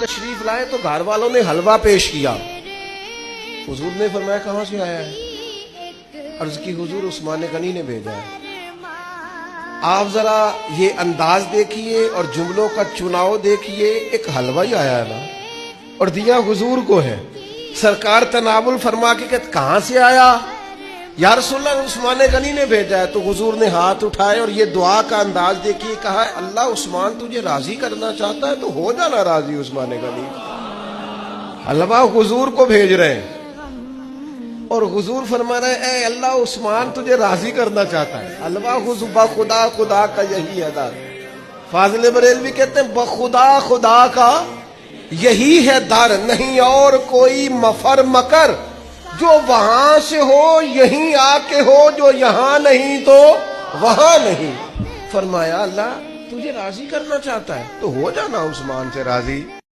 تشریف لائے تو گھر والوں نے حلوہ پیش کیا. حضور نے فرمایا کہاں سے آیا ہے؟ عرض کی حضور عثمان غنی نے بھیجا ہے. آپ ذرا یہ انداز دیکھیے اور جملوں کا چناؤ دیکھیے, ایک حلوہ ہی آیا ہے نا اور دیا حضور کو ہے. سرکار تناول فرما کے کہتے کہاں سے آیا؟ یا رسول اللہ عثمان غنی نے بھیجا ہے. تو حضور نے ہاتھ اٹھائے اور یہ دعا کا انداز دیکھیے, کہا اللہ عثمان تجھے راضی کرنا چاہتا ہے تو ہو جانا راضی عثمان غنی. حلوہ حضور کو بھیج رہے ہیں اور حضور فرما رہے ہیں اے اللہ عثمان تجھے راضی کرنا چاہتا ہے. حلوہ حضور بخدا خدا کا یہی ہے در. فاضل بریلوی کہتے ہیں بخدا خدا کا یہی ہے در, نہیں اور کوئی مفر مکر, جو وہاں سے ہو یہیں آ کے ہو, جو یہاں نہیں تو وہاں نہیں. فرمایا اللہ تجھے راضی کرنا چاہتا ہے تو ہو جانا عثمان سے راضی.